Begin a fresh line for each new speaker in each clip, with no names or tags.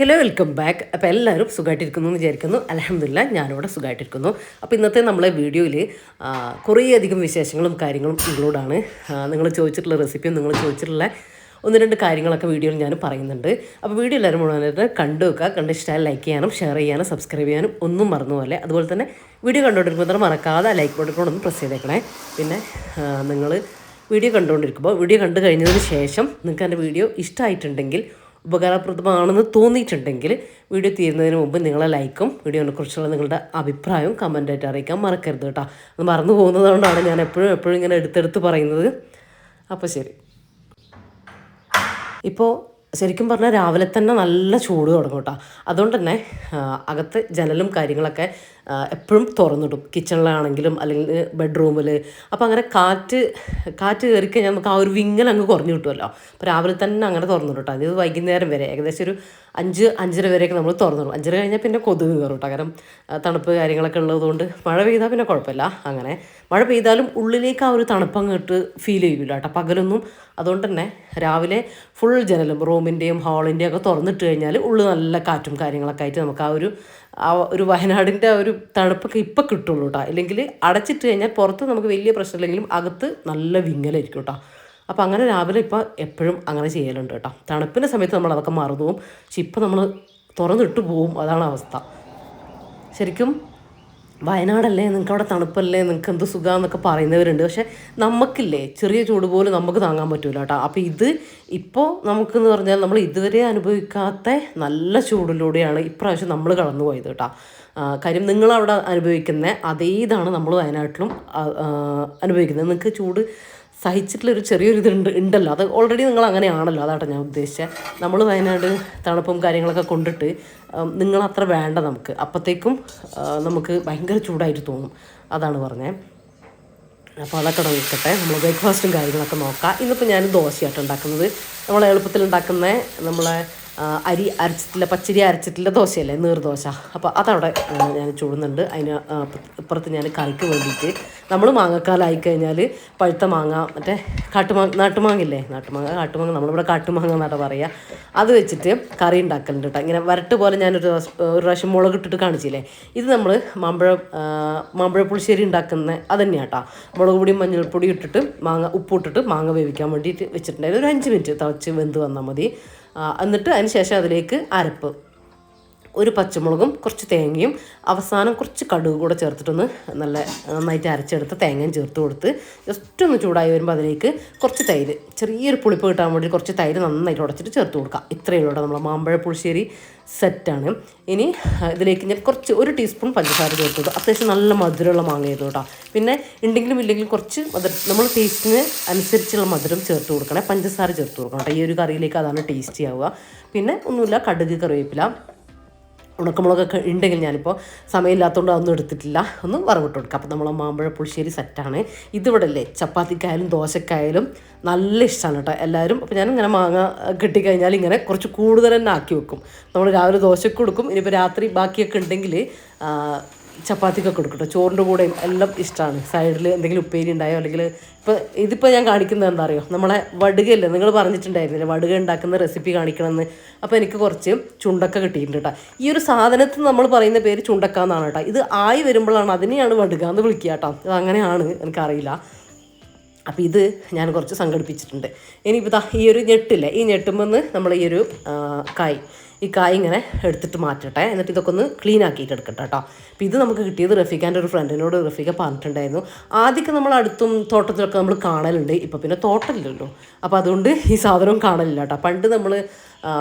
Hello, welcome back. അപ്പോൾ എല്ലാവരും സുഖമായിട്ടിരിക്കുന്നു എന്ന് വിചാരിക്കുന്നു. അൽഹംദുലില്ലാ ഞാനിവിടെ സുഖമായിട്ടിരിക്കുന്നു. അപ്പോൾ ഇന്നത്തെ നമ്മളെ വീഡിയോയിൽ കുറേയധികം വിശേഷങ്ങളും കാര്യങ്ങളും ഇൻക്ലൂഡാണ്. നിങ്ങൾ ചോദിച്ചിട്ടുള്ള റെസിപ്പിയും നിങ്ങൾ ചോദിച്ചിട്ടുള്ള ഒന്ന് രണ്ട് കാര്യങ്ങളൊക്കെ വീഡിയോയിൽ ഞാൻ പറയുന്നുണ്ട്. അപ്പോൾ വീഡിയോ എല്ലാവരും മുഴുവനായിട്ട് കണ്ടു വെക്കുക. കണ്ട് ഇഷ്ടമായി ലൈക്ക് ചെയ്യാനും ഷെയർ ചെയ്യാനും സബ്സ്ക്രൈബ് ചെയ്യാനും ഒന്നും മറന്നുപോലെ. അതുപോലെ തന്നെ വീഡിയോ കണ്ടുകൊണ്ടിരിക്കുമ്പോൾ മറക്കാതെ ലൈക്ക് ബട്ടൺ പ്രസ് ചെയ്തേക്കണേ. പിന്നെ നിങ്ങൾ വീഡിയോ കണ്ടുകൊണ്ടിരിക്കുമ്പോൾ വീഡിയോ കണ്ടു കഴിഞ്ഞതിന് ശേഷം നിങ്ങൾക്ക് എൻ്റെ വീഡിയോ ഇഷ്ടമായിട്ടുണ്ടെങ്കിൽ ഉപകാരപ്രദമാണെന്ന് തോന്നിയിട്ടുണ്ടെങ്കിൽ വീഡിയോ തീരുന്നതിന് മുമ്പ് നിങ്ങളെ ലൈക്കും വീഡിയോനെ കുറിച്ചുള്ള നിങ്ങളുടെ അഭിപ്രായവും കമൻറ്റായിട്ട് അറിയിക്കാൻ മറക്കരുത് കേട്ടോ. അത് മറന്നു പോകുന്നതുകൊണ്ടാണ് ഞാൻ എപ്പോഴും ഇങ്ങനെ എടുത്തെടുത്ത് പറയുന്നത്. അപ്പോൾ ശരി. ഇപ്പോൾ ശരിക്കും പറഞ്ഞാൽ രാവിലെ തന്നെ നല്ല ചൂട് തുടങ്ങും കേട്ടോ. അതുകൊണ്ട് തന്നെ അകത്ത് ജനലും കാര്യങ്ങളൊക്കെ എപ്പോഴും തുറന്നിടും, കിച്ചണിലാണെങ്കിലും അല്ലെങ്കിൽ ബെഡ്റൂമിൽ. അപ്പോൾ അങ്ങനെ കാറ്റ് കയറിക്കഴിഞ്ഞാൽ നമുക്ക് ആ ഒരു വിങ്ങൽ അങ്ങ് കുറഞ്ഞു കിട്ടുമല്ലോ. അപ്പോൾ രാവിലെ തന്നെ അങ്ങനെ തുറന്നിടും കേട്ടോ. അത് വൈകുന്നേരം വരെ ഏകദേശം ഒരു 5-5:30 വരെയൊക്കെ നമ്മൾ തുറന്നിടും. 5:30 കഴിഞ്ഞാൽ പിന്നെ കൊതുക് കയറും കേട്ടോ. കാരണം തണുപ്പ് കാര്യങ്ങളൊക്കെ ഉള്ളതുകൊണ്ട്. മഴ പെയ്താൽ പിന്നെ കുഴപ്പമില്ല. അങ്ങനെ മഴ പെയ്താലും ഉള്ളിലേക്ക് ആ ഒരു തണുപ്പങ്ങോട്ട് ഫീൽ ചെയ്യില്ല കേട്ടോ പകലൊന്നും. അതുകൊണ്ട് തന്നെ രാവിലെ ഫുൾ ജനലും റൂമിൻ്റെയും ഹാളിൻ്റെയും ഒക്കെ തുറന്നിട്ട് കഴിഞ്ഞാൽ ഉള്ളിൽ നല്ല കാറ്റും കാര്യങ്ങളൊക്കെ ആയിട്ട് നമുക്ക് ആ ഒരു വയനാടിൻ്റെ ആ ഒരു തണുപ്പൊക്കെ ഇപ്പം കിട്ടുള്ളൂ കേട്ടോ. ഇല്ലെങ്കിൽ അടച്ചിട്ട് കഴിഞ്ഞാൽ പുറത്ത് നമുക്ക് വലിയ പ്രശ്നമില്ലെങ്കിലും അകത്ത് നല്ല വിങ്ങലായിരിക്കും കേട്ടോ. അപ്പോൾ അങ്ങനെ രാവിലെ ഇപ്പോൾ എപ്പോഴും അങ്ങനെ ചെയ്യലുണ്ട് കേട്ടോ. തണുപ്പിൻ്റെ സമയത്ത് നമ്മൾ അതൊക്കെ മറന്നു പോകും. പക്ഷെ ഇപ്പം നമ്മൾ തുറന്നിട്ട് പോവും. അതാണ് അവസ്ഥ. ശരിക്കും വയനാടല്ലേ, നിങ്ങൾക്ക് അവിടെ തണുപ്പല്ലേ, നിങ്ങൾക്ക് എന്ത് സുഖമെന്നൊക്കെ പറയുന്നവരുണ്ട്. പക്ഷെ നമുക്കില്ലേ ചെറിയ ചൂട് പോലും നമുക്ക് താങ്ങാൻ പറ്റില്ല കേട്ടോ. അപ്പോൾ ഇപ്പോൾ നമുക്കെന്ന് പറഞ്ഞാൽ നമ്മൾ ഇതുവരെ അനുഭവിക്കാത്ത നല്ല ചൂടിലൂടെയാണ് ഇപ്രാവശ്യം നമ്മൾ കടന്നു പോയത് കേട്ടോ. കാര്യം നിങ്ങളവിടെ അനുഭവിക്കുന്ന അതേ ഇതാണ് നമ്മൾ വയനാട്ടിലും അനുഭവിക്കുന്നത്. നിങ്ങൾക്ക് ചൂട് സഹിച്ചിട്ടുള്ളൊരു ചെറിയൊരു ഉണ്ടല്ലോ, അത് ഓൾറെഡി നിങ്ങൾ അങ്ങനെയാണല്ലോ. അതാട്ടോ ഞാൻ ഉദ്ദേശിച്ചത്. നമ്മൾ വയനാട് തണുപ്പും കാര്യങ്ങളൊക്കെ കൊണ്ടിട്ട് നിങ്ങളത്ര വേണ്ട നമുക്ക്. അപ്പോഴത്തേക്കും നമുക്ക് ഭയങ്കര ചൂടായിട്ട് തോന്നും. അതാണ് പറഞ്ഞത്. അപ്പോൾ അതൊക്കെ നോക്കട്ടെ. നമ്മൾ ബ്രേക്ക്ഫാസ്റ്റും കാര്യങ്ങളൊക്കെ നോക്കാം. ഇന്നിപ്പോൾ ഞാൻ ദോശയായിട്ട് ഉണ്ടാക്കുന്നത്. നമ്മൾ എളുപ്പത്തിൽ ഉണ്ടാക്കുന്ന നമ്മളെ അരി അരച്ചിട്ടില്ല, പച്ചരി അരച്ചിട്ടില്ല ദോശയല്ലേ, നീർദോശ. അപ്പോൾ അതവിടെ ഞാൻ ചൂടുന്നുണ്ട്. അതിന് ഇപ്പുറത്ത് ഞാൻ കറിക്ക് വേണ്ടിയിട്ട് നമ്മൾ മാങ്ങക്കാലമായി കഴിഞ്ഞാൽ പഴുത്ത മാങ്ങ, മറ്റേ നാട്ടുമാങ്ങയില്ലേ, കാട്ടുമാങ്ങ നമ്മളിവിടെ കാട്ടുമാങ്ങ എന്നാണ് പറയുക. അത് വെച്ചിട്ട് കറി ഉണ്ടാക്കലുണ്ട് കേട്ടോ. ഇങ്ങനെ വരട്ട് പോലെ ഞാനൊരു പ്രാവശ്യം മുളക് ഇട്ടിട്ട് കാണിച്ചില്ലേ. ഇത് നമ്മൾ മാമ്പഴ പുളിശ്ശേരി ഉണ്ടാക്കുന്ന അത് തന്നെയാണ് കേട്ടോ. മുളക് പൊടിയും മഞ്ഞൾപ്പൊടിയും ഇട്ടിട്ട് ഉപ്പിട്ടിട്ട് മാങ്ങ വേവിക്കാൻ വേണ്ടിയിട്ട് വെച്ചിട്ടുണ്ടായിരുന്നു. ഒരു 5 മിനിറ്റ് തിളച്ച് വെന്ത് വന്നാൽ മതി. എന്നിട്ട് അതിന് ശേഷം അതിലേക്ക് അരപ്പ്, ഒരു പച്ചമുളകും കുറച്ച് തേങ്ങയും അവസാനം കുറച്ച് കടുക് കൂടെ ചേർത്തിട്ടൊന്ന് നന്നായിട്ട് അരച്ചെടുത്ത് തേങ്ങയും ചേർത്ത് കൊടുത്ത് ജസ്റ്റ് ഒന്ന് ചൂടായി വരുമ്പോൾ അതിലേക്ക് കുറച്ച് തൈര്, ചെറിയൊരു പുളിപ്പ് കിട്ടാൻ വേണ്ടി കുറച്ച് തൈര് നന്നായിട്ട് ഉടച്ചിട്ട് ചേർത്ത് കൊടുക്കുക. ഇത്രയേ ഉള്ളൂ നമ്മളെ മാമ്പഴ പുളിശ്ശേരി സെറ്റാണ്. ഇനി ഇതിലേക്ക് ഞാൻ ഒരു ടീസ്പൂൺ പഞ്ചസാര ചേർത്ത് കൊടുത്തു. അത്യാവശ്യം നല്ല മധുരമുള്ള മാങ്ങയായിരുന്നു കേട്ടോ. പിന്നെ ഉണ്ടെങ്കിലും ഇല്ലെങ്കിലും കുറച്ച് നമ്മൾ ടേസ്റ്റിന് അനുസരിച്ചുള്ള മധുരം ചേർത്ത് കൊടുക്കണേ, പഞ്ചസാര ചേർത്ത് കൊടുക്കണം കേട്ടോ. ഈ ഒരു കറിയിലേക്ക് അതാണ് ടേസ്റ്റി ആവുക. പിന്നെ ഒന്നുമില്ല, കടുക്, കറിവേപ്പില, ഉണക്കമുളകൊക്കെ ഉണ്ടെങ്കിൽ ഞാനിപ്പോൾ സമയമില്ലാത്തതുകൊണ്ട് അതൊന്നും എടുത്തിട്ടില്ല, ഒന്ന് വറവിട്ട് കൊടുക്കുക. അപ്പോൾ നമ്മളെ മാമ്പഴ പുളിശ്ശേരി സെറ്റാണ്. ഇതിവിടെ അല്ലേ ചപ്പാത്തിക്കായാലും ദോശക്കായാലും നല്ല ഇഷ്ടമാണ് കേട്ടോ എല്ലാവരും. അപ്പോൾ ഞാനിങ്ങനെ മാങ്ങ കിട്ടിക്കഴിഞ്ഞാൽ ഇങ്ങനെ കുറച്ച് കൂടുതൽ തന്നെ ആക്കി വെക്കും. നമ്മൾ രാവിലെ ദോശക്ക് കൊടുക്കും. ഇനിയിപ്പോൾ രാത്രി ബാക്കിയൊക്കെ ഉണ്ടെങ്കിൽ ചപ്പാത്തിക്കൊക്കെ കൊടുക്കും കേട്ടോ. ചോറിൻ്റെ കൂടെയും എല്ലാം ഇഷ്ടമാണ്. സൈഡിൽ എന്തെങ്കിലും ഉപ്പേരി ഉണ്ടായോ, അല്ലെങ്കിൽ ഇതിപ്പോൾ ഞാൻ കാണിക്കുന്നത് എന്താ അറിയോ, നമ്മളെ വടുകയല്ലേ, നിങ്ങൾ പറഞ്ഞിട്ടുണ്ടായിരുന്നില്ലേ വടുക ഉണ്ടാക്കുന്ന റെസിപ്പി കാണിക്കണമെന്ന്. അപ്പോൾ എനിക്ക് കുറച്ച് ചുണ്ടക്ക കിട്ടിയിട്ടുണ്ട് കേട്ടോ. ഈ ഒരു സാധനത്തിന് നമ്മൾ പറയുന്ന പേര് ചുണ്ടക്ക എന്നാണ് കേട്ടോ. ഇത് ആയി വരുമ്പോഴാണ് അതിനെയാണ് വടുക എന്ന് വിളിക്കുക കേട്ടോ. അത് അങ്ങനെയാണ്, എനിക്കറിയില്ല. അപ്പോൾ ഇത് ഞാൻ കുറച്ച് സംഘടിപ്പിച്ചിട്ടുണ്ട്. ഇനിയിപ്പോൾ ഈ ഒരു ഞെട്ടില്ലേ, ഈ ഞെട്ടുമ്പോൾ നമ്മൾ ഈ ഒരു കായ് ഇങ്ങനെ എടുത്തിട്ട് മാറ്റട്ടെ. എന്നിട്ട് ഇതൊക്കെ ഒന്ന് ക്ലീൻ ആക്കിയിട്ട് എടുക്കട്ടെ കേട്ടോ. അപ്പോൾ ഇത് നമുക്ക് കിട്ടിയത് റഫീഖാൻ്റെ ഒരു ഫ്രണ്ടിനോട് റഫീഖ പറഞ്ഞിട്ടുണ്ടായിരുന്നു. ആദ്യമൊക്കെ നമ്മൾ അടുത്തും തോട്ടത്തിലൊക്കെ നമ്മൾ കാണലുണ്ട്. ഇപ്പോൾ പിന്നെ തോട്ടമില്ലല്ലോ, അപ്പോൾ അതുകൊണ്ട് ഈ സാധനവും കാണലില്ല കേട്ടോ. പണ്ട് നമ്മൾ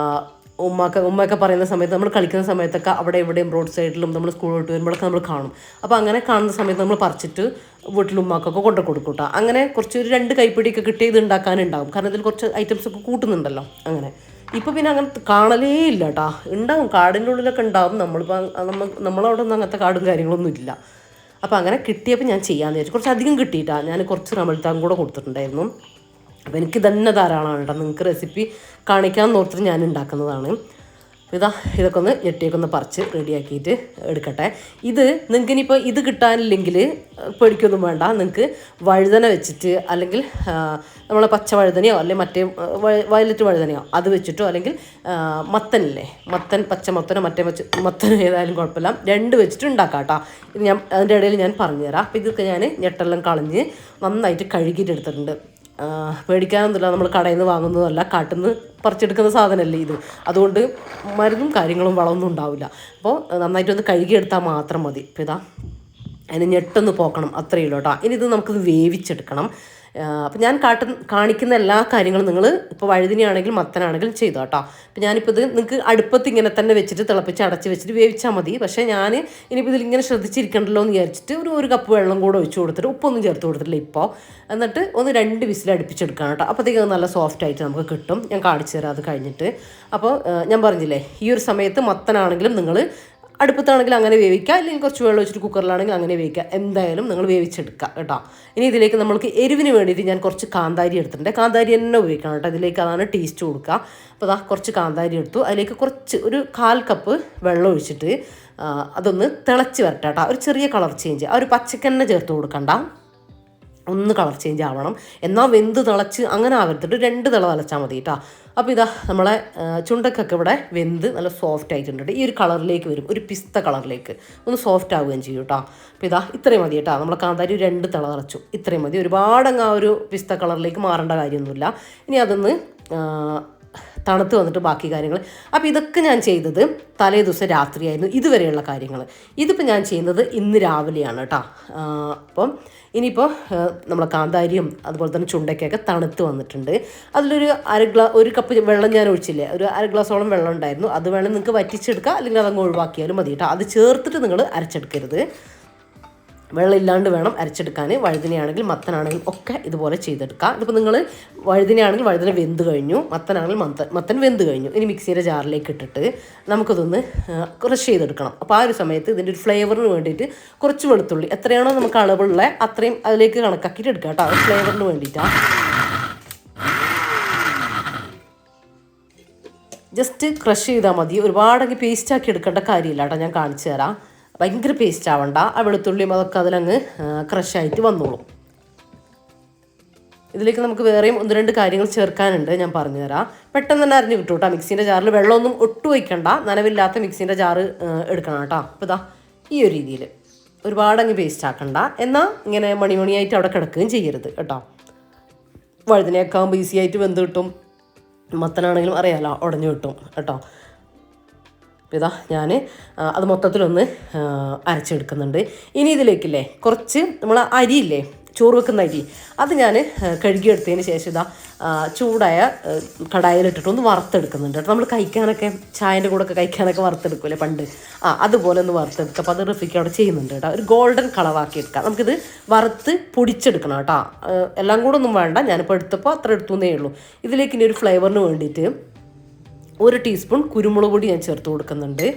ഉമ്മയൊക്കെ പറയുന്ന സമയത്ത് നമ്മൾ കളിക്കുന്ന സമയത്തൊക്കെ അവിടെ എവിടെയും റോഡ് സൈഡിലും നമ്മൾ സ്കൂൾ വിട്ട് വരുമ്പോഴൊക്കെ നമ്മൾ കാണും. അപ്പോൾ അങ്ങനെ കാണുന്ന സമയത്ത് നമ്മൾ പറിച്ചിട്ട് വീട്ടിൽ ഉമ്മാക്കൊക്കെ കൊണ്ടു കൊടുക്കും കേട്ടോ. അങ്ങനെ കുറച്ച് ഒരു 2 കൈപ്പിടിയൊക്കെ കിട്ടിയത് ഉണ്ടാക്കാനുണ്ടാവും, കാരണം ഇതിൽ കുറച്ച് ഐറ്റംസ് ഒക്കെ കൂട്ടുന്നുണ്ടല്ലോ. അങ്ങനെ ഇപ്പോൾ പിന്നെ അങ്ങനെ കാണലേ ഇല്ല കേട്ടോ. ഉണ്ടാവും, കാടിൻ്റെ ഉള്ളിലൊക്കെ ഉണ്ടാവും. നമ്മളവിടെ ഒന്നും അങ്ങനത്തെ കാടും കാര്യങ്ങളൊന്നും ഇല്ല. അപ്പോൾ അങ്ങനെ കിട്ടിയപ്പോൾ ഞാൻ ചെയ്യാമെന്ന് വിചാരിച്ചു. കുറച്ച് അധികം കിട്ടിയിട്ടാണ്, ഞാൻ കുറച്ച് റമൽത്താൻ കൂടെ കൊടുത്തിട്ടുണ്ടായിരുന്നു. അപ്പോൾ എനിക്ക് തന്നെ ധാരാളമാണ് കേട്ടോ. നിങ്ങൾക്ക് റെസിപ്പി കാണിക്കാൻ ഓർത്തിട്ട് ഞാൻ ഉണ്ടാക്കുന്നതാണ്. ഇതൊക്കെ ഒന്ന് ഞെട്ടിയൊക്കെ ഒന്ന് പറിച്ച് റെഡിയാക്കിയിട്ട് എടുക്കട്ടെ. നിങ്ങൾക്ക് ഇനിയിപ്പോൾ ഇത് കിട്ടാനില്ലെങ്കിൽ പേടിക്കൊന്നും വേണ്ട. നിങ്ങൾക്ക് വഴുതന വെച്ചിട്ട്, അല്ലെങ്കിൽ നമ്മളെ പച്ച വഴുതനയോ അല്ലെങ്കിൽ മറ്റേ വയലറ്റ് വഴുതനയോ അത് വെച്ചിട്ടോ, അല്ലെങ്കിൽ മത്തനില്ലേ, പച്ച മത്തനോ മറ്റേ മത്തനോ ഏതായാലും കുഴപ്പമില്ല, 2 വെച്ചിട്ട് ഉണ്ടാക്കാം കേട്ടോ. ഇത് അതിൻ്റെ ഇടയിൽ ഞാൻ പറഞ്ഞുതരാം. അപ്പോൾ ഇതൊക്കെ ഞാൻ ഞെട്ടെല്ലാം കളഞ്ഞ് നന്നായിട്ട് കഴുകിയിട്ട് എടുത്തിട്ടുണ്ട്. പേടിക്കാനൊന്നുമില്ല, നമ്മൾ കടയിൽ നിന്ന് വാങ്ങുന്നതല്ല, കാട്ടിൽ നിന്ന് പറിച്ചെടുക്കുന്ന സാധനമല്ലേ ഇത്. അതുകൊണ്ട് മരുന്നും കാര്യങ്ങളും വളമൊന്നും ഉണ്ടാവില്ല. അപ്പോൾ നന്നായിട്ടൊന്ന് കഴുകിയെടുത്താൽ മാത്രം മതി. അപ്പോൾ അതിന് ഞെട്ടൊന്ന് പോക്കണം, അത്രയേ ഉള്ളൂ കേട്ടോ. ഇനി ഇത് നമുക്കിത് വേവിച്ചെടുക്കണം. അപ്പോൾ ഞാൻ കാണിക്കുന്ന എല്ലാ കാര്യങ്ങളും നിങ്ങൾ ഇപ്പോൾ വഴുതിനെയാണെങ്കിലും മത്തനാണെങ്കിലും ചെയ്തു കേട്ടോ. അപ്പോൾ ഞാനിപ്പോൾ ഇത് നിങ്ങൾക്ക് അടുപ്പത്ത് ഇങ്ങനെ തന്നെ വെച്ചിട്ട് തിളപ്പിച്ച് അടച്ച് വെച്ചിട്ട് വേവിച്ചാൽ മതി. പക്ഷേ ഞാൻ ഇനിയിപ്പോൾ ഇതിലിങ്ങനെ ശ്രദ്ധിച്ചിരിക്കണ്ടല്ലോ എന്ന് വിചാരിച്ചിട്ട് ഒരു കപ്പ് വെള്ളം കൂടെ ഒഴിച്ച് കൊടുത്തിട്ട്, ഉപ്പൊന്നും ചേർത്ത് കൊടുത്തിട്ടില്ല ഇപ്പോൾ. എന്നിട്ട് ഒന്ന് 2 വിസിൽ അടുപ്പിച്ചെടുക്കണം കേട്ടോ. അപ്പോഴത്തേക്ക് അത് നല്ല സോഫ്റ്റായിട്ട് നമുക്ക് കിട്ടും. ഞാൻ കാണിച്ചു തരാം അത് കഴിഞ്ഞിട്ട്. അപ്പോൾ ഞാൻ പറഞ്ഞില്ലേ, ഈ ഒരു സമയത്ത് മത്തനാണെങ്കിലും നിങ്ങൾ അടുപ്പത്താണെങ്കിൽ അങ്ങനെ വേവിക്കുക, അല്ലെങ്കിൽ കുറച്ച് വെള്ളം വെച്ചിട്ട് കുക്കറിലാണെങ്കിൽ അങ്ങനെ വേവിക്കുക. എന്തായാലും നിങ്ങൾ വേവിച്ചെടുക്കുക കേട്ടോ. ഇനി ഇതിലേക്ക് നമ്മൾക്ക് എരിവിന് വേണ്ടിയിട്ട് ഞാൻ കുറച്ച് കാന്താരി എടുത്തിട്ടുണ്ട്. കാന്താരി തന്നെ ഉപയോഗിക്കണം കേട്ടോ ഇതിലേക്ക്, അതാണ് ടേസ്റ്റ് കൊടുക്കുക. അപ്പോൾ കുറച്ച് കാന്താരി എടുത്തു. അതിലേക്ക് ഒരു 1/4 കപ്പ് വെള്ളം ഒഴിച്ചിട്ട് അതൊന്ന് തിളച്ച് വരട്ടെ കേട്ടോ. ഒരു ചെറിയ കളർ ചേഞ്ച്, ഒരു പച്ചക്കന്നെ ചേർത്ത് കൊടുക്കണ്ട, ഒന്ന് കളർ ചേഞ്ച് ആവണം. എന്നാൽ വെന്ത് തിളച്ച് അങ്ങനെ ആവരുത്തിട്ട് 2 തിള തിളച്ചാൽ മതി കേട്ടോ. അപ്പോൾ നമ്മളെ ചുണ്ടക്കൊക്കെ ഇവിടെ വെന്ത് നല്ല സോഫ്റ്റ് ആയിട്ടുണ്ട്. ഈ ഒരു കളറിലേക്ക് വരും, ഒരു പിസ്ത കളറിലേക്ക് ഒന്ന് സോഫ്റ്റ് ആവുകയും ചെയ്യും കേട്ടോ. അപ്പോൾ ഇത്രയും മതി കേട്ടോ. നമ്മളെ കാന്താരി 2 തിള തിളച്ചു, ഇത്രയും മതി. ഒരുപാടങ്ങ് ആ ഒരു പിസ്ത കളറിലേക്ക് മാറേണ്ട കാര്യമൊന്നുമില്ല. ഇനി അതൊന്ന് തണുത്ത് വന്നിട്ട് ബാക്കി കാര്യങ്ങൾ. അപ്പോൾ ഇതൊക്കെ ഞാൻ ചെയ്തത് തലേ ദിവസം രാത്രിയായിരുന്നു, ഇതുവരെയുള്ള കാര്യങ്ങൾ. ഇതിപ്പോൾ ഞാൻ ചെയ്യുന്നത് ഇന്ന് രാവിലെയാണ് കേട്ടോ. അപ്പം ഇനിയിപ്പോൾ നമ്മളെ കാന്താരിയും അതുപോലെ തന്നെ ചുണ്ടയ്ക്കൊക്കെ തണുത്ത് വന്നിട്ടുണ്ട്. അതിലൊരു 1 കപ്പ് വെള്ളം ഞാൻ ഒഴിച്ചില്ലേ, ഒരു 1/2 ഗ്ലാസോളം വെള്ളം ഉണ്ടായിരുന്നു. അത് വേണം നിങ്ങൾക്ക് വറ്റിച്ചെടുക്കുക, അല്ലെങ്കിൽ അതങ്ങ് ഒഴിവാക്കിയാലും മതി കേട്ടോ. അത് ചേർത്തിട്ട് നിങ്ങൾ അരച്ചെടുക്കരുത്, വെള്ളം ഇല്ലാണ്ട് വേണം അരച്ചെടുക്കാൻ. വഴുതിനയാണെങ്കിൽ മത്തനാണെങ്കിലും ഒക്കെ ഇതുപോലെ ചെയ്തെടുക്കാം. ഇതിപ്പോൾ നിങ്ങൾ വഴുതിനയാണെങ്കിൽ വഴുതിന വെന്ത് കഴിഞ്ഞു, മത്തനാണെങ്കിൽ മത്തൻ വെന്ത് കഴിഞ്ഞു. ഇനി മിക്സിയുടെ ജാറിലേക്ക് ഇട്ടിട്ട് നമുക്കതൊന്ന് ക്രഷ് ചെയ്തെടുക്കണം. അപ്പോൾ ആ ഒരു സമയത്ത് ഇതിൻ്റെ ഒരു ഫ്ലേവറിന് വേണ്ടിയിട്ട് കുറച്ച് വെളുത്തുള്ളി, എത്രയാണോ നമുക്ക് അളവുള്ള അത്രയും അതിലേക്ക് കണക്കാക്കിയിട്ട് എടുക്കാം കേട്ടോ. ആ ഫ്ലേവറിന് വേണ്ടിയിട്ടാണ്. ജസ്റ്റ് ക്രഷ് ചെയ്താൽ മതി, ഒരുപാടങ്ങ് പേസ്റ്റാക്കി എടുക്കേണ്ട കാര്യമില്ല കേട്ടോ. ഞാൻ കാണിച്ചു തരാം. ഭയങ്കര പേസ്റ്റ് ആവണ്ട, ആ വെളുത്തുള്ളിയും അതൊക്കെ അതിലങ്ങ് ക്രഷായിട്ട് വന്നോളും. ഇതിലേക്ക് നമുക്ക് വേറെയും 1-2 കാര്യങ്ങൾ ചേർക്കാനുണ്ട്, ഞാൻ പറഞ്ഞുതരാം. പെട്ടെന്ന് തന്നെ അരിഞ്ഞ് കിട്ടും കേട്ടോ. മിക്സീൻ്റെ ജാറിൽ വെള്ളമൊന്നും ഒട്ടും വയ്ക്കണ്ട, നനവില്ലാത്ത മിക്സീൻ്റെ ജാറ് എടുക്കണം കേട്ടോ. അപ്പോൾ ഈ ഒരു രീതിയിൽ ഒരുപാടങ്ങ് പേസ്റ്റ് ആക്കണ്ട, എന്നാൽ ഇങ്ങനെ മണിയായിട്ട് അവിടെ കിടക്കുകയും ചെയ്യരുത് കേട്ടോ. വഴുതിനേക്കാൾ ഈസി ആയിട്ട് വെന്ത് കിട്ടും, മത്തനാണെങ്കിലും അറിയാമല്ലോ ഉടഞ്ഞു കിട്ടും കേട്ടോ. അപ്പോൾ ഞാൻ അത് മൊത്തത്തിലൊന്ന് അരച്ചെടുക്കുന്നുണ്ട്. ഇനി ഇതിലേക്കില്ലേ കുറച്ച് നമ്മൾ അരിയില്ലേ, ചോറ് വെക്കുന്ന അരി, അത് ഞാൻ കഴുകിയെടുത്തതിന് ശേഷം ചൂടായ കടായിലിട്ടിട്ടൊന്ന് വറുത്തെടുക്കുന്നുണ്ട് കേട്ടോ. നമ്മൾ കഴിക്കാനൊക്കെ ചായൻ്റെ കൂടെ ഒക്കെ കഴിക്കാനൊക്കെ വറുത്തെടുക്കുമല്ലേ പണ്ട്, അതുപോലെ ഒന്ന് വറുത്തെടുക്കുക. അപ്പോൾ അത് റെസിപ്പി അവിടെ ചെയ്യുന്നുണ്ട് കേട്ടോ. ഒരു ഗോൾഡൻ കളറാക്കി എടുക്കാം. നമുക്കിത് വറുത്ത് പൊടിച്ചെടുക്കണം കേട്ടോ. എല്ലാം കൂടെ ഒന്നും വേണ്ട, ഞാനിപ്പോൾ എടുത്തപ്പോൾ അത്ര എടുത്തുന്നേ ഉള്ളൂ. ഇതിലേക്ക് ഇനി ഒരു ഫ്ലേവറിന് വേണ്ടിയിട്ട് 1 ടീസ്പൂൺ കുരുമുളക് പൊടി ഞാൻ ചേർത്ത് കൊടുക്കുന്നുണ്ട്.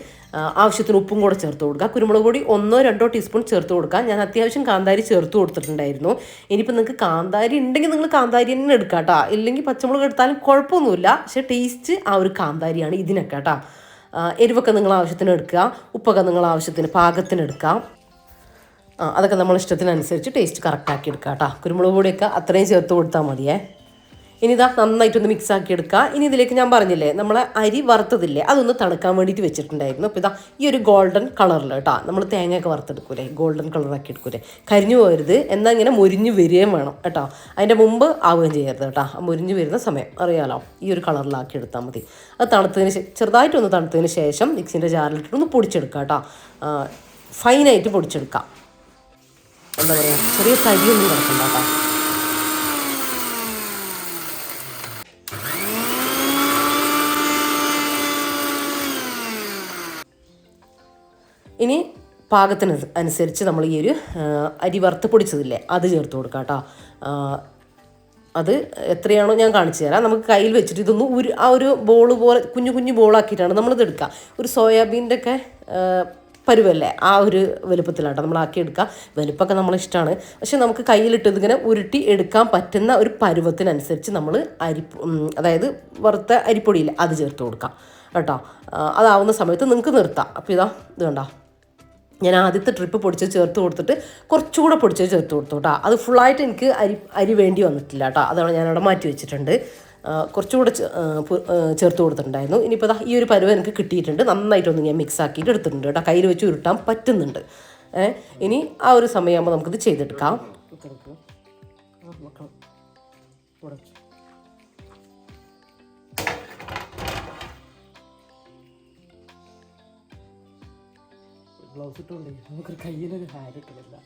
ആവശ്യത്തിന് ഉപ്പും കൂടെ ചേർത്ത് കൊടുക്കുക. കുരുമുളക് പൊടി 1-2 ടീസ്പൂൺ ചേർത്ത് കൊടുക്കുക. ഞാൻ അത്യാവശ്യം കാന്താരി ചേർത്ത് കൊടുത്തിട്ടുണ്ടായിരുന്നു. ഇനിയിപ്പോൾ നിങ്ങൾക്ക് കാന്താരി ഉണ്ടെങ്കിൽ നിങ്ങൾ കാന്താരി തന്നെ എടുക്കുക കേട്ടോ, ഇല്ലെങ്കിൽ പച്ചമുളക് എടുത്താലും കുഴപ്പമൊന്നുമില്ല. പക്ഷേ ടേസ്റ്റ് ആ ഒരു കാന്താരിയാണ് ഇതിനൊക്കെ കേട്ടോ. എരിവൊക്കെ നിങ്ങൾ ആവശ്യത്തിന് എടുക്കുക, ഉപ്പൊക്കെ നിങ്ങൾ ആവശ്യത്തിന് പാകത്തിന് എടുക്കുക. അതൊക്കെ നമ്മൾ ഇഷ്ടത്തിനനുസരിച്ച് ടേസ്റ്റ് കറക്റ്റാക്കി എടുക്കുക കേട്ടോ. കുരുമുളക് പൊടിയൊക്കെ അത്രയും ചേർത്ത് കൊടുത്താൽ മതിയേ. ഇനി നന്നായിട്ടൊന്ന് മിക്സ് ആക്കി എടുക്കുക. ഇനി ഇതിലേക്ക് ഞാൻ പറഞ്ഞില്ലേ നമ്മളെ അരി വറുത്തതില്ലേ, അതൊന്ന് തണുക്കാൻ വേണ്ടിയിട്ട് വെച്ചിട്ടുണ്ടായിരുന്നു. അപ്പോൾ ഈ ഒരു ഗോൾഡൻ കളറിൽ കേട്ടോ, നമ്മൾ തേങ്ങയൊക്കെ വറുത്തെടുക്കൂലേ, ഗോൾഡൻ കളറാക്കി എടുക്കൂലേ, കരിഞ്ഞു പോകരുത്, എന്നാൽ ഇങ്ങനെ മുരിഞ്ഞ് വരികയും വേണം കേട്ടോ. അതിൻ്റെ മുമ്പ് ആവുകയും ചെയ്യരുത് കേട്ടോ. മുരിഞ്ഞ് വരുന്ന സമയം അറിയാലോ, ഈ ഒരു കളറിലാക്കി എടുത്താൽ മതി. അത് ചെറുതായിട്ടൊന്ന് തണുത്തതിന് ശേഷം മിക്സിൻ്റെ ജാറിലിട്ടിട്ട് ഒന്ന് പൊടിച്ചെടുക്കുക കേട്ടോ. ഫൈനായിട്ട് പൊടിച്ചെടുക്കാം. എന്താ പറയുക, ചെറിയ തരിയൊന്നും കിടക്കണ്ട കേട്ടോ. ഇനി പാകത്തിന് അനുസരിച്ച് നമ്മൾ ഈ ഒരു അരി വറുത്ത് പൊടിച്ചതില്ലേ അത് ചേർത്ത് കൊടുക്കാം കേട്ടോ. അത് എത്രയാണോ ഞാൻ കാണിച്ചു തരാം. നമുക്ക് കയ്യിൽ വെച്ചിട്ട് ഇതൊന്ന് ആ ഒരു ബോൾ പോലെ കുഞ്ഞു കുഞ്ഞു ബോളാക്കിയിട്ടാണ് നമ്മളിത് എടുക്കുക. ഒരു സോയാബീൻ്റെ ഒക്കെ പരുവല്ലേ ആ ഒരു വലുപ്പത്തിലാട്ടോ നമ്മളാക്കി എടുക്കുക. വലുപ്പമൊക്കെ നമ്മളിഷ്ടമാണ്. പക്ഷെ നമുക്ക് കയ്യിലിട്ട് ഇതിങ്ങനെ ഉരുട്ടി എടുക്കാൻ പറ്റുന്ന ഒരു പരുവത്തിനനുസരിച്ച് നമ്മൾ അതായത് വറുത്ത അരിപ്പൊടിയില്ലേ അത് ചേർത്ത് കൊടുക്കാം കേട്ടോ. അതാവുന്ന സമയത്ത് നിങ്ങൾക്ക് നിർത്താം. അപ്പോൾ ഇത് കണ്ടോ, ഞാൻ ആദ്യത്തെ ട്രിപ്പ് പൊടിച്ച് ചേർത്ത് കൊടുത്തിട്ട് കുറച്ചുകൂടെ പൊടിച്ച് ചേർത്ത് കൊടുത്തു കേട്ടോ. അത് ഫുള്ളായിട്ട് എനിക്ക് അരി വേണ്ടി വന്നിട്ടില്ല കേട്ടോ. അതാണ് ഞാനവിടെ മാറ്റി വെച്ചിട്ടുണ്ട്. കുറച്ചുകൂടെ ചേർത്ത് കൊടുത്തിട്ടുണ്ടായിരുന്നു. ഇനിയിപ്പോൾ ഈ ഒരു പരുവം എനിക്ക് കിട്ടിയിട്ടുണ്ട്. നന്നായിട്ടൊന്ന് ഞാൻ മിക്സ് ആക്കിയിട്ട് എടുത്തിട്ടുണ്ട് കേട്ടോ. കയ്യിൽ വെച്ച് ഉരുട്ടാൻ പറ്റുന്നുണ്ട്. ഇനി ആ ഒരു സമയമാകുമ്പോൾ നമുക്കിത് ചെയ്തെടുക്കാം. ഗ്ലൗസ് ഇട്ടുകൊണ്ടേ നമുക്കൊരു കയ്യിലൊരു ഹാര് ഇട്ടില്ല.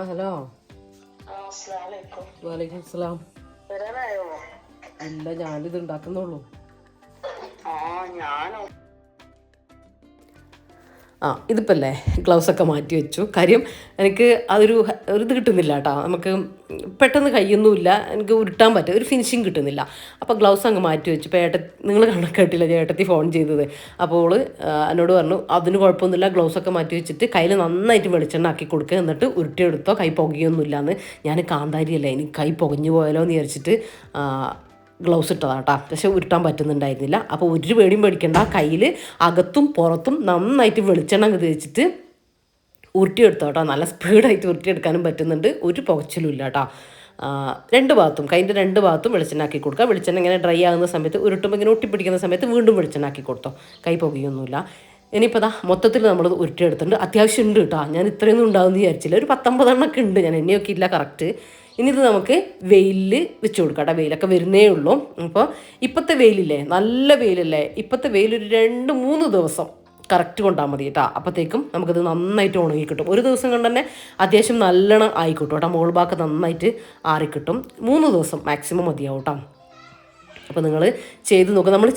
ഹലോ. വലൈക്കും സ്ലാം. ഇല്ല, ഞാനിത് ഉണ്ടാക്കുന്നുള്ളൂ. ഇതിപ്പോൾ അല്ലേ ഗ്ലൗസൊക്കെ മാറ്റി വെച്ചു. കാര്യം എനിക്ക് അതൊരു ഇത് കിട്ടുന്നില്ല കേട്ടോ. നമുക്ക് പെട്ടെന്ന് കഴിയൊന്നുമില്ല, എനിക്ക് ഉരുട്ടാൻ പറ്റും, ഒരു ഫിനിഷിങ് കിട്ടുന്നില്ല. അപ്പോൾ ഗ്ലൗസ് അങ്ങ് മാറ്റി വെച്ചു. ഇപ്പോൾ നിങ്ങൾ കണക്കായിട്ടില്ല, ചേട്ടത്തി ഫോൺ ചെയ്തത്. അപ്പോൾ എന്നോട് പറഞ്ഞു അതിന് കുഴപ്പമൊന്നുമില്ല, ഗ്ലൗസൊക്കെ മാറ്റി വെച്ചിട്ട് കയ്യിൽ നന്നായിട്ട് വെളിച്ചെണ്ണ ആക്കി കൊടുക്കുക, എന്നിട്ട് ഉരുട്ടിയെടുത്തോ, കൈ പുകയൊന്നുമില്ലാന്ന്. ഞാൻ കാന്താരിയല്ല, എനിക്ക് കൈ പുകഞ്ഞു പോയാലോ എന്ന് വിചാരിച്ചിട്ട് ഗ്ലൗസ് ഇട്ടതാട്ടോ. പക്ഷെ ഉരുട്ടാൻ പറ്റുന്നുണ്ടായിരുന്നില്ല. അപ്പോൾ ഒരു പേടിയും പേടിക്കണ്ട, കയ്യിൽ അകത്തും പുറത്തും നന്നായിട്ട് വെളിച്ചെണ്ണ തേച്ചിട്ട് ഉരുട്ടിയെടുത്തോ കേട്ടോ. നല്ല സ്പീഡായിട്ട് ഉരുട്ടിയെടുക്കാനും പറ്റുന്നുണ്ട്, ഒരു പുകച്ചിലും ഇല്ല കേട്ടോ. രണ്ട് ഭാഗത്തും കൈൻ്റെ രണ്ട് ഭാഗത്തും വെളിച്ചെണ്ണ ആക്കി കൊടുക്കുക. വെളിച്ചെണ്ണ ഇങ്ങനെ ഡ്രൈ ആകുന്ന സമയത്ത് ഉരുട്ടുമ്പോൾ ഇങ്ങനെ ഒട്ടിപ്പിടിക്കുന്ന സമയത്ത് വീണ്ടും വെളിച്ചെണ്ണ ആക്കി കൊടുത്തോ, കൈ പുകയൊന്നുമില്ല. ഇനിയിപ്പോൾ മൊത്തത്തിൽ നമ്മൾ ഉരുട്ടിയെടുത്തിട്ടുണ്ട്. അത്യാവശ്യം ഉണ്ട് കേട്ടോ. ഞാൻ ഇത്രയൊന്നും ഉണ്ടാകുമെന്ന് വിചാരിച്ചില്ല. ഒരു 19 എണ്ണമൊക്കെ ഉണ്ട്, ഞാൻ എന്നെയൊക്കെ ഇല്ല കറക്റ്റ്. ഇനി ഇത് നമുക്ക് വെയിലിൽ വെച്ച് കൊടുക്കാം കേട്ടോ. വെയിലൊക്കെ വരുന്നേ ഉള്ളൂ. അപ്പോൾ ഇപ്പോഴത്തെ വെയിലില്ലേ, നല്ല വെയിലല്ലേ, ഇപ്പോഴത്തെ വെയിലൊരു 2-3 ദിവസം കറക്റ്റ് കൊണ്ടാൽ മതി കേട്ടോ. അപ്പോഴത്തേക്കും നമുക്കത് നന്നായിട്ട് ഉണങ്ങി കിട്ടും. ഒരു ദിവസം കൊണ്ട് തന്നെ അത്യാവശ്യം നല്ലോണം ആയിക്കിട്ടും കേട്ടോ. മോൾ ഭാഗത്ത് നന്നായിട്ട് ആറിക്കിട്ടും. 3 ദിവസം മാക്സിമം മതിയാവും കേട്ടോ. അപ്പോൾ നിങ്ങൾ ചെയ്ത് നോക്കുക. നമ്മൾ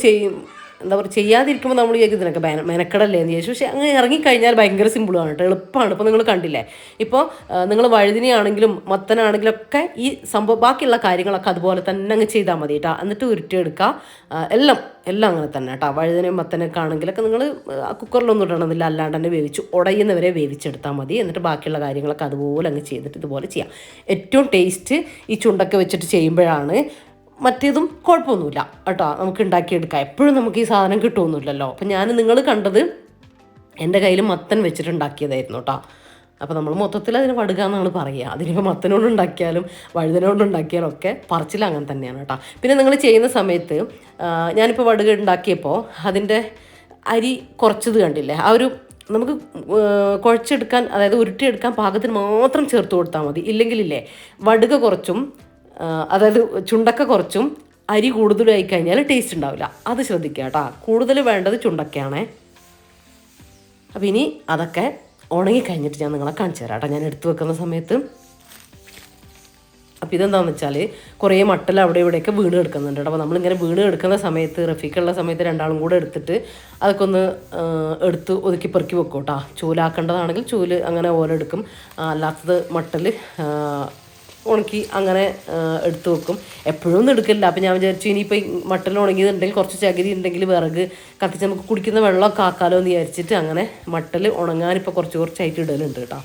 എന്താ പറയുക, ചെയ്യാതിരിക്കുമ്പോൾ നമ്മൾ ഇതിനൊക്കെ മെനക്കടല്ലേ എന്ന് ചോദിച്ചു. പക്ഷേ അങ്ങനെ ഇറങ്ങിക്കഴിഞ്ഞാൽ ഭയങ്കര സിമ്പിളാണ് കേട്ടോ, എളുപ്പമാണ്. ഇപ്പോൾ നിങ്ങൾ കണ്ടില്ലേ, ഇപ്പോൾ നിങ്ങൾ വഴുതിനെയാണെങ്കിലും മത്തനാണെങ്കിലും ഒക്കെ ഈ സംഭവം ബാക്കിയുള്ള കാര്യങ്ങളൊക്കെ അതുപോലെ തന്നെ അങ്ങ് ചെയ്താൽ മതി കേട്ടോ. എന്നിട്ട് ഉരുട്ടിയെടുക്കുക. എല്ലാം അങ്ങനെ തന്നെ കേട്ടോ. വഴുതനയും മത്തനൊക്കെ ആണെങ്കിലൊക്കെ നിങ്ങൾ കുക്കറിലൊന്നും ഇടണമെന്നില്ല, അല്ലാണ്ട് തന്നെ ഉടയുന്നവരെ വേവിച്ചെടുത്താൽ മതി. എന്നിട്ട് ബാക്കിയുള്ള കാര്യങ്ങളൊക്കെ അതുപോലെ അങ്ങ് ചെയ്തിട്ട് ഇതുപോലെ ചെയ്യാം. ഏറ്റവും ടേസ്റ്റ് ഈ ചുണ്ടൊക്കെ വെച്ചിട്ട് ചെയ്യുമ്പോഴാണ്. മറ്റേതും കുഴപ്പമൊന്നുമില്ല കേട്ടോ, നമുക്ക് ഉണ്ടാക്കിയെടുക്കാം. എപ്പോഴും നമുക്ക് ഈ സാധനം കിട്ടുമൊന്നുമില്ലല്ലോ. അപ്പം നിങ്ങൾ കണ്ടത് എൻ്റെ കയ്യിൽ മത്തൻ വെച്ചിട്ടുണ്ടാക്കിയതായിരുന്നു കേട്ടോ. അപ്പോൾ നമ്മൾ മൊത്തത്തിൽ അതിന് വടുക എന്നാണ് പറയുക. അതിനിപ്പോൾ മത്തനോട് ഉണ്ടാക്കിയാലും വഴുതനോട് ഉണ്ടാക്കിയാലും ഒക്കെ പറച്ചിൽ അങ്ങനെ തന്നെയാണ് കേട്ടോ. പിന്നെ നിങ്ങൾ ചെയ്യുന്ന സമയത്ത് ഞാനിപ്പോൾ വടുക ഉണ്ടാക്കിയപ്പോൾ അതിൻ്റെ അരി കുറച്ചത് കണ്ടില്ലേ, ആ ഒരു നമുക്ക് കുഴച്ചെടുക്കാൻ, അതായത് ഉരുട്ടിയെടുക്കാൻ പാകത്തിന് മാത്രം ചേർത്ത് കൊടുത്താൽ മതി. ഇല്ലെങ്കിലില്ലേ വടുക കുറച്ചും അതായത് ചുണ്ടക്ക കുറച്ചും അരി കൂടുതലായി കഴിഞ്ഞാൽ ടേസ്റ്റ് ഉണ്ടാവില്ല. അത് ശ്രദ്ധിക്കുക കേട്ടോ. കൂടുതൽ വേണ്ടത് ചുണ്ടക്കയാണേ. അപ്പോൾ ഇനി അതൊക്കെ ഉണങ്ങിക്കഴിഞ്ഞിട്ട് ഞാൻ നിങ്ങളെ കാണിച്ചു തരാം കേട്ടോ, ഞാൻ എടുത്തു വെക്കുന്ന സമയത്ത്. അപ്പോൾ ഇതെന്താണെന്ന് വെച്ചാൽ കുറേ മട്ടൽ അവിടെ ഇവിടെയൊക്കെ വീണ് എടുക്കുന്നുണ്ട് കേട്ടോ. അപ്പോൾ നമ്മളിങ്ങനെ വീണ് എടുക്കുന്ന സമയത്ത് റഫീക്കുള്ള സമയത്ത് രണ്ടാളും കൂടെ എടുത്തിട്ട് അതൊക്കെ ഒന്ന് എടുത്ത് ഒതുക്കി പെറുക്കി വെക്കും കേട്ടോ. ചൂലാക്കേണ്ടതാണെങ്കിൽ ചൂല് അങ്ങനെ ഓലെടുക്കും, അല്ലാത്തത് മട്ടൽ ഉണക്കി അങ്ങനെ എടുത്തു വെക്കും. എപ്പോഴും ഒന്നും എടുക്കില്ല. അപ്പോൾ ഞാൻ വിചാരിച്ചു ഇനിയിപ്പോൾ മട്ടൽ ഉണങ്ങിയതുണ്ടെങ്കിൽ കുറച്ച് ചകിരി ഉണ്ടെങ്കിൽ വിറക് കത്തിച്ച് നമുക്ക് കുടിക്കുന്ന വെള്ളമൊക്കെ ആക്കാലോ എന്ന് വിചാരിച്ചിട്ട് അങ്ങനെ മട്ടൽ ഉണങ്ങാനിപ്പോൾ കുറച്ചായിട്ട് ഇടലുണ്ട് കേട്ടോ.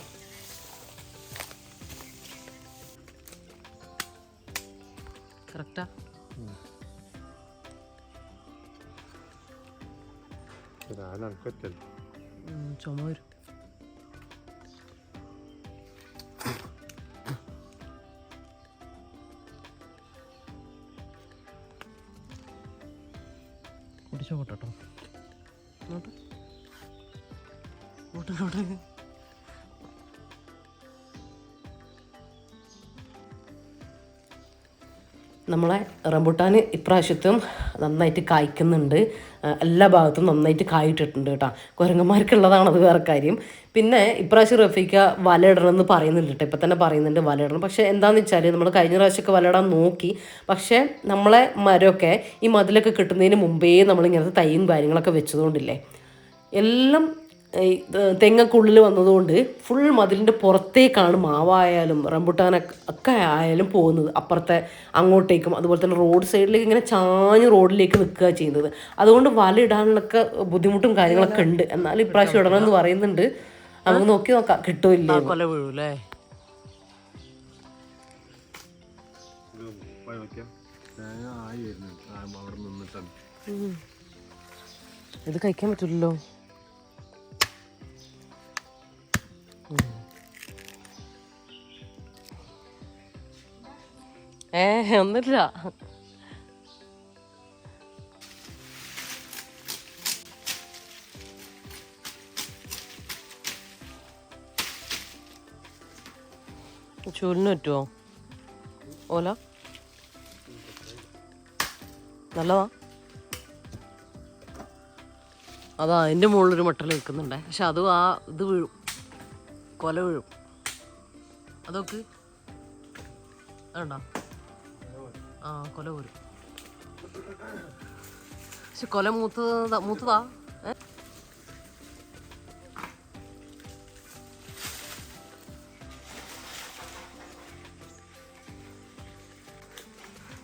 കറക്റ്റാ ചുമ വരും. കുടിച്ചോട്ടെ കേട്ടോ. നമ്മളെ റംബുട്ടാൻ ഇപ്രാവശ്യത്തും നന്നായിട്ട് കായ്ക്കുന്നുണ്ട്. എല്ലാ ഭാഗത്തും നന്നായിട്ട് കായിട്ടിട്ടുണ്ട് കേട്ടോ. കുരങ്ങന്മാർക്കുള്ളതാണ് അത് വേറെ കാര്യം. പിന്നെ ഇപ്രാവശ്യം റഫീക്ക വല ഇടണമെന്ന് പറയുന്നുണ്ട് കേട്ടോ. ഇപ്പം തന്നെ പറയുന്നുണ്ട് വല ഇടണം. പക്ഷേ എന്താണെന്ന് വെച്ചാൽ നമ്മൾ കഴിഞ്ഞ പ്രാവശ്യമൊക്കെ വല ഇടാൻ നോക്കി. പക്ഷേ നമ്മളെ മരമൊക്കെ ഈ മതിലൊക്കെ കിട്ടുന്നതിന് മുമ്പേ നമ്മളിങ്ങനത്തെ തൈയും കാര്യങ്ങളൊക്കെ വെച്ചതുകൊണ്ടില്ലേ എല്ലാം തെങ്ങക്കുള്ളിൽ വന്നതുകൊണ്ട് ഫുൾ മതിലിൻ്റെ പുറത്തേക്കാണ് മാവായാലും റംബുട്ടാനൊക്കെ ഒക്കെ ആയാലും പോകുന്നത്. അപ്പുറത്തെ അങ്ങോട്ടേക്കും അതുപോലെ തന്നെ റോഡ് സൈഡിലേക്ക് ഇങ്ങനെ ചാഞ്ഞ് റോഡിലേക്ക് നിൽക്കുക ചെയ്യുന്നത്. അതുകൊണ്ട് വല ഇടാനൊക്കെ ബുദ്ധിമുട്ടും കാര്യങ്ങളൊക്കെ ഉണ്ട്. എന്നാലും ഇപ്രാവശ്യം ഇടണമെന്ന് പറയുന്നുണ്ട്. നമുക്ക് നോക്കി നോക്കാം കിട്ടുമില്ലേ. കൊല വീഴൂല്ലേ? ഇത് കഴിക്കാൻ പറ്റില്ലല്ലോ. ഒന്നുമില്ല. ചൂലിന് പറ്റുമോ ഓല? നല്ലതാ. അതാ അതിൻ്റെ മുകളിലൊരു മട്ടൽ നിൽക്കുന്നുണ്ടേ. പക്ഷെ അതും ഇത് വീഴും, കൊല വീഴും. അതൊക്കെ അതുണ്ടോ? കൊല വീഴും. പക്ഷെ കൊല മൂത്തതാ.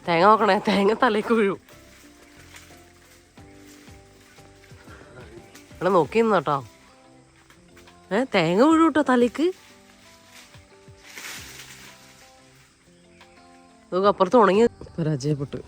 തേങ്ങ നോക്കണേ, തേങ്ങ തലേക്ക് വീഴും. ഇവിടെ നോക്കി നിന്നോട്ടോ. തേങ്ങ വീഴും കേട്ടോ തലേക്ക്. നമുക്ക് അപ്പുറത്ത് ഉണങ്ങി പരാജയപ്പെട്ടു.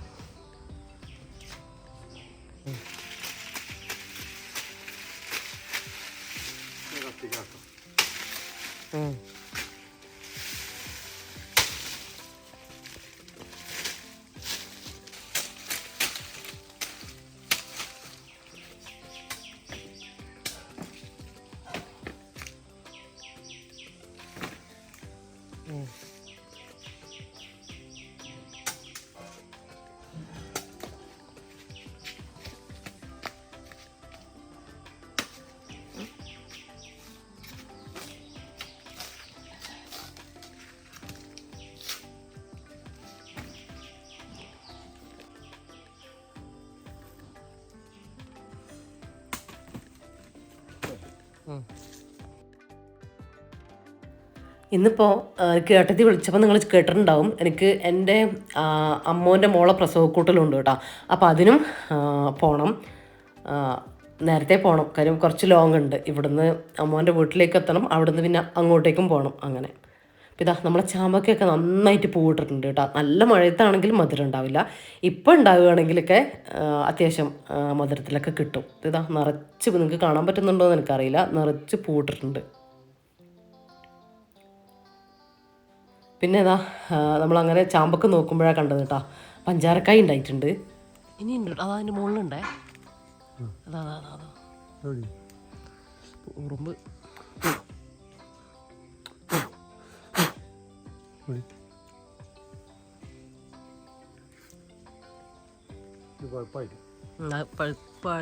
ഇന്നിപ്പോൾ എനിക്ക് ഏട്ടത്തി വിളിച്ചപ്പോൾ നിങ്ങൾ കേട്ടിട്ടുണ്ടാവും. എനിക്ക് എൻ്റെ അമ്മോൻ്റെ മോളെ പ്രസവക്കൂട്ടലുണ്ട് കേട്ടോ. അപ്പോൾ അതിനും പോകണം. നേരത്തെ പോകണം, കാര്യം കുറച്ച് ലോങ് ഉണ്ട്. ഇവിടുന്ന് അമ്മോൻ്റെ വീട്ടിലേക്ക് എത്തണം, അവിടുന്ന് പിന്നെ അങ്ങോട്ടേക്കും പോകണം. അങ്ങനെ ഇതാ നമ്മളെ ചാമ്പക്കയൊക്കെ നന്നായിട്ട് പൂവിട്ടിട്ടുണ്ട് കേട്ടോ. നല്ല മഴയത്താണെങ്കിലും മധുരം ഉണ്ടാവില്ല. ഇപ്പം ഉണ്ടാവുകയാണെങ്കിലൊക്കെ അത്യാവശ്യം മധുരത്തിലൊക്കെ കിട്ടും. ഇതാ നിറച്ച്, നിങ്ങൾക്ക് കാണാൻ പറ്റുന്നുണ്ടോ എന്ന് എനിക്കറിയില്ല, നിറച്ച് പൂവിട്ടിട്ടുണ്ട്. പിന്നെ ഇതാ നമ്മളങ്ങനെ ചാമ്പക്ക നോക്കുമ്പോഴാണ് കണ്ടത് കേട്ടോ, പഞ്ചാരക്കായ ഉണ്ടായിട്ടുണ്ട്. ഇനി ഉണ്ട് കേട്ടോ, അതാ അതിൻ്റെ മുകളിലുണ്ടേ. അതാ അതാ അതാ ഉറുമ്പ്.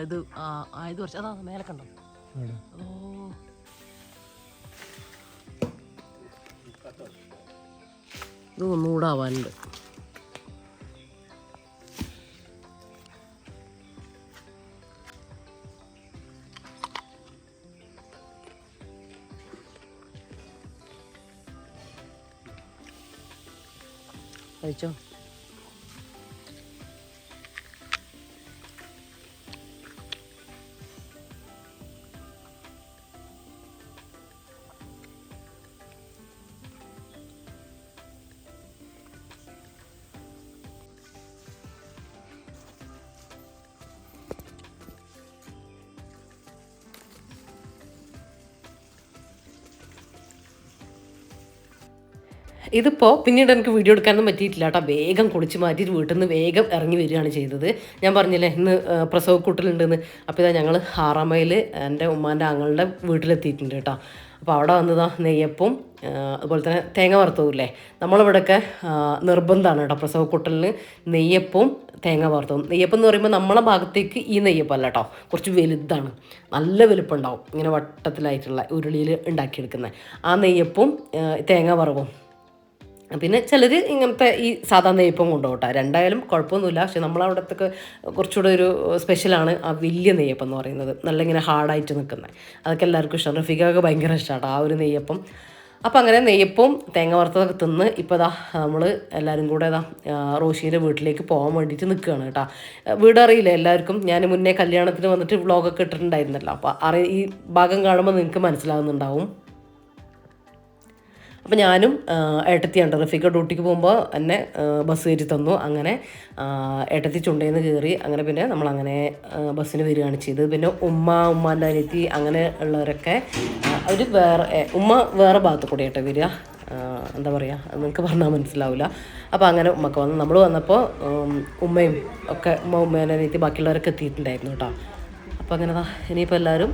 ഇത് ആയത് കുറച്ച് അതാ മേലെ കണ്ടോ. ഓ ഇത് ഒന്നുകൂടെ ആവാനുണ്ട്. കഴിച്ചോ. ഇതിപ്പോൾ പിന്നീട് എനിക്ക് വീഡിയോ എടുക്കാനൊന്നും പറ്റിയിട്ടില്ല കേട്ടോ. വേഗം കുളിച്ച് മാറ്റിയിട്ട് വീട്ടിൽ നിന്ന് വേഗം ഇറങ്ങി വരികയാണ് ചെയ്തത്. ഞാൻ പറഞ്ഞില്ലേ ഇന്ന് പ്രസവക്കൂട്ടലുണ്ടെന്ന്. അപ്പോൾ ഇതാ ഞങ്ങൾ 6 മൈൽ എൻ്റെ ഉമ്മാൻ്റെ ആങ്ങളുടെ വീട്ടിലെത്തിയിട്ടുണ്ട് കേട്ടോ. അപ്പോൾ അവിടെ വന്നതാ നെയ്യപ്പവും അതുപോലെ തന്നെ തേങ്ങ വറുത്തതുമില്ലേ, നമ്മളിവിടെയൊക്കെ നിർബന്ധമാണ് കേട്ടോ പ്രസവക്കൂട്ടലിന് നെയ്യപ്പവും തേങ്ങ വറുത്തതും. നെയ്യപ്പം എന്ന് പറയുമ്പോൾ നമ്മളെ ഭാഗത്തേക്ക് ഈ നെയ്യപ്പം അല്ല കേട്ടോ, കുറച്ച് വലുതാണ്, നല്ല വലുപ്പമുണ്ടാവും, ഇങ്ങനെ വട്ടത്തിലായിട്ടുള്ള ഉരുളിയിൽ ഉണ്ടാക്കിയെടുക്കുന്നത് ആ നെയ്യപ്പവും തേങ്ങ വറവും. പിന്നെ ചിലർ ഇങ്ങനത്തെ ഈ സാധാ നെയ്യപ്പം കൊണ്ടുപോകട്ടെ, രണ്ടായാലും കുഴപ്പമൊന്നുമില്ല. പക്ഷെ നമ്മളവിടത്തൊക്കെ കുറച്ചുകൂടെ ഒരു സ്പെഷ്യലാണ് ആ വലിയ നെയ്യപ്പം എന്ന് പറയുന്നത്, നല്ല ഇങ്ങനെ ഹാർഡായിട്ട് നിൽക്കുന്നത്. അതൊക്കെ എല്ലാവർക്കും ഇഷ്ടമാണ്, റഫീഖൊക്കെ ഭയങ്കര ഇഷ്ടമാണ് ആ ഒരു നെയ്യപ്പം. അപ്പോൾ അങ്ങനെ നെയ്യപ്പവും തേങ്ങ വറുത്തതൊക്കെ തിന്ന് ഇപ്പോൾ ഇതാ നമ്മൾ എല്ലാവരും കൂടെ ഇതാ റോഷീൻ്റെ വീട്ടിലേക്ക് പോകാൻ വേണ്ടിയിട്ട് നിൽക്കുകയാണ് കേട്ടോ. വീടറിയില്ല എല്ലാവർക്കും, ഞാൻ മുന്നേ കല്യാണത്തിന് വന്നിട്ട് വ്ളോഗൊക്കെ ഇട്ടിട്ടുണ്ടായിരുന്നല്ലോ, അപ്പോൾ ഈ ഭാഗം കാണുമ്പോൾ നിങ്ങൾക്ക് മനസ്സിലാവുന്നുണ്ടാവും. അപ്പോൾ ഞാനും ഏട്ടത്തിയാണ് റഫീഖ ഡ്യൂട്ടിക്ക് പോകുമ്പോൾ എന്നെ ബസ് കയറ്റി തന്നു. അങ്ങനെ ഏട്ടത്തി ചുണ്ടേന്ന് കയറി, അങ്ങനെ പിന്നെ നമ്മളങ്ങനെ ബസ്സിന് വരികയാണ് ചെയ്തത്. പിന്നെ ഉമ്മാൻ്റെ അനിയത്തി അങ്ങനെ ഉള്ളവരൊക്കെ അവർ ഉമ്മ വേറെ ഭാഗത്ത് കൂടെ ആയിട്ട് വരിക, എന്താ പറയുക നിങ്ങൾക്ക് പറഞ്ഞാൽ മനസ്സിലാവില്ല. അപ്പോൾ അങ്ങനെ ഉമ്മക്ക് വന്നു. നമ്മൾ വന്നപ്പോൾ ഉമ്മയും ഒക്കെ ഉമ്മേൻ്റെ അനിയത്തി ബാക്കിയുള്ളവരൊക്കെ എത്തിയിട്ടുണ്ടായിരുന്നു കേട്ടോ. അപ്പോൾ അങ്ങനെ ഇനിയിപ്പോൾ എല്ലാവരും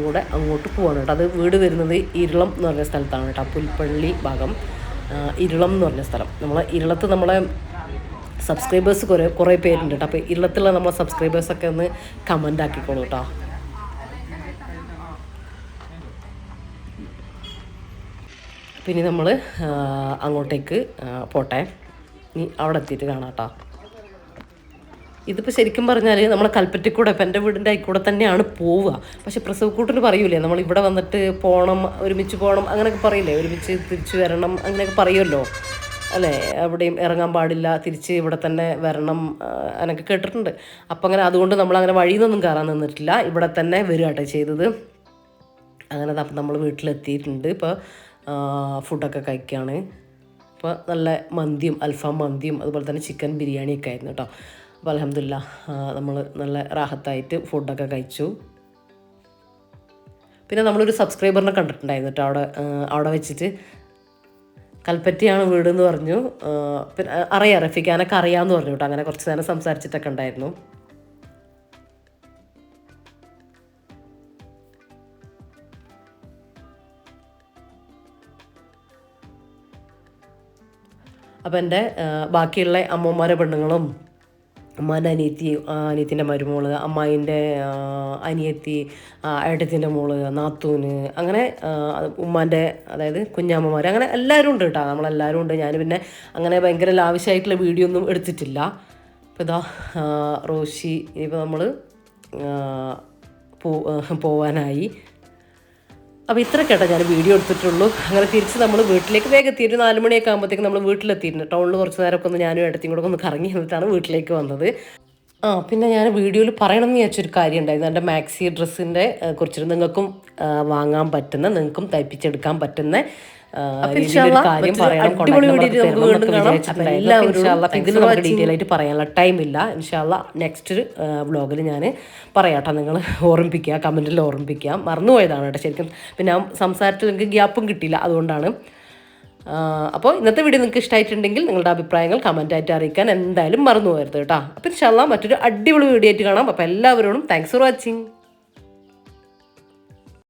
കൂടെ അങ്ങോട്ട് പോവാണ് കേട്ടോ. അത് വീട് വരുന്നത് ഇരുളം എന്ന് പറഞ്ഞ സ്ഥലത്താണ് കേട്ടോ, പുൽപ്പള്ളി ഭാഗം ഇരുളം എന്ന് പറഞ്ഞ സ്ഥലം. നമ്മളെ സബ്സ്ക്രൈബേഴ്സ് കുറേ പേരുണ്ട് കേട്ടോ. അപ്പോൾ ഇരുളത്തുള്ള നമ്മളെ സബ്സ്ക്രൈബേഴ്സൊക്കെ ഒന്ന് കമൻ്റ് ആക്കിക്കോളൂ കേട്ടോ. പിന്നെ നമ്മൾ അങ്ങോട്ടേക്ക് പോട്ടെ, ഇനി അവിടെ എത്തിയിട്ട് കാണാം കേട്ടോ. ഇതിപ്പോൾ ശരിക്കും പറഞ്ഞാൽ നമ്മളെ കൽപ്പറ്റക്കൂടെ ഇപ്പം എൻ്റെ വീടിൻ്റെ ആയിക്കൂടെ തന്നെയാണ് പോവുക. പക്ഷേ പ്രസവക്കൂട്ടിന് പറയൂലേ നമ്മൾ ഇവിടെ വന്നിട്ട് പോകണം, ഒരുമിച്ച് പോകണം അങ്ങനെയൊക്കെ പറയില്ലേ, ഒരുമിച്ച് തിരിച്ചു വരണം അങ്ങനെയൊക്കെ പറയുമല്ലോ അല്ലേ, എവിടെയും ഇറങ്ങാൻ പാടില്ല, തിരിച്ച് ഇവിടെ തന്നെ വരണം അങ്ങനെയൊക്കെ കേട്ടിട്ടുണ്ട്. അപ്പം അങ്ങനെ അതുകൊണ്ട് നമ്മളങ്ങനെ വഴിയിൽ നിന്നൊന്നും കയറാൻ നിന്നിട്ടില്ല, ഇവിടെ തന്നെ വരികട്ടെ ചെയ്തത്. അങ്ങനെ അപ്പം നമ്മൾ വീട്ടിലെത്തിയിട്ടുണ്ട്. ഇപ്പോൾ ഫുഡൊക്കെ കഴിക്കുകയാണ്. ഇപ്പോൾ നല്ല മന്തിയും അൽഫാം മന്തിയും അതുപോലെ തന്നെ ചിക്കൻ ബിരിയാണിയൊക്കെ ആയിരുന്നു കേട്ടോ. അപ്പോൾ അൽഹംദുലില്ലാ നമ്മൾ നല്ല റാഹത്തായിട്ട് ഫുഡൊക്കെ കഴിച്ചു. പിന്നെ നമ്മളൊരു സബ്സ്ക്രൈബറിനെ കണ്ടിട്ടുണ്ടായിരുന്നു കേട്ടോ അവിടെ വെച്ചിട്ട്. കൽപ്പറ്റയാണ് വീടെന്ന് പറഞ്ഞു. പിന്നെ അറിയാം റഫീഖാനൊക്കെ അറിയാമെന്ന് പറഞ്ഞു കേട്ടോ. അങ്ങനെ കുറച്ച് നേരം സംസാരിച്ചിട്ടൊക്കെ ഉണ്ടായിരുന്നു. അപ്പോൾ എൻ്റെ ബാക്കിയുള്ള അമ്മമാരെ പെണ്ണുങ്ങളും ഉമ്മാൻ്റെ അനിയത്തിൻ്റെ മരുമോള്, അമ്മായിൻ്റെ അനിയത്തി, ഏട്ടത്തിൻ്റെ മോള്, നാത്തൂന്, അങ്ങനെ ഉമ്മാൻ്റെ അതായത് കുഞ്ഞാമ്മമാർ, അങ്ങനെ എല്ലാവരും ഉണ്ട് കേട്ടോ. നമ്മളെല്ലാവരും ഉണ്ട്. ഞാൻ പിന്നെ അങ്ങനെ ഭയങ്കര ലാവിശായിട്ടുള്ള വീഡിയോ ഒന്നും എടുത്തിട്ടില്ല. ഇപ്പോൾ ഇതാ റോഷി ഇനിയിപ്പോൾ നമ്മൾ പോവാനായി. അപ്പോൾ ഇത്ര കേട്ടോ ഞാൻ വീഡിയോ എടുത്തിട്ടുള്ളൂ. അങ്ങനെ തിരിച്ച് നമ്മൾ വീട്ടിലേക്ക് വേഗം എത്തി. ഒരു 4 മണിയൊക്കെ ആകുമ്പോഴത്തേക്ക് നമ്മൾ വീട്ടിലെത്തിയിരുന്നു. ടൗണിൽ കുറച്ച് നേരമൊക്കെ ഒന്ന് ഞാനും ഇടത്തും കൂടെ ഒന്ന് കറങ്ങി എന്നിട്ടാണ് വീട്ടിലേക്ക് വന്നത്. പിന്നെ ഞാൻ വീഡിയോയിൽ പറയണം എന്ന് വിചാരിച്ചൊരു കാര്യം ഉണ്ടായിരുന്നു. എൻ്റെ മാക്സി ഡ്രസ്സിൻ്റെ കുറിച്ചിട്ട് നിങ്ങൾക്കും വാങ്ങാൻ പറ്റുന്ന, നിങ്ങൾക്കും തയ്പ്പിച്ചെടുക്കാൻ പറ്റുന്ന കാര്യം പറയണം. ഇതിന് ഡീറ്റെയിൽ ആയിട്ട് പറയാനുള്ള ടൈമില്ല. ഇൻഷാല്ല നെക്സ്റ്റ് വ്ളോഗിൽ ഞാൻ പറയാട്ടോ. നിങ്ങൾ ഓർമ്മിപ്പിക്കുക, കമൻറ്റിൽ ഓർമ്മിപ്പിക്കുക. മറന്നുപോയതാണ് കേട്ടോ ശരിക്കും. പിന്നെ സംസാരത്തിൽ നിങ്ങൾക്ക് ഗ്യാപ്പും കിട്ടിയില്ല, അതുകൊണ്ടാണ്. അപ്പോൾ ഇന്നത്തെ വീഡിയോ നിങ്ങൾക്ക് ഇഷ്ടമായിട്ടുണ്ടെങ്കിൽ നിങ്ങളുടെ അഭിപ്രായങ്ങൾ കമൻറ്റായിട്ട് അറിയിക്കാൻ എന്തായാലും മറന്നു പോകരുത് കേട്ടോ. അപ്പോൾ ഇൻഷാല്ല മറ്റൊരു അടിപൊളി വീഡിയോ ആയിട്ട് കാണാം. അപ്പോൾ എല്ലാവരോടും താങ്ക്സ് ഫോർ വാച്ചിങ്.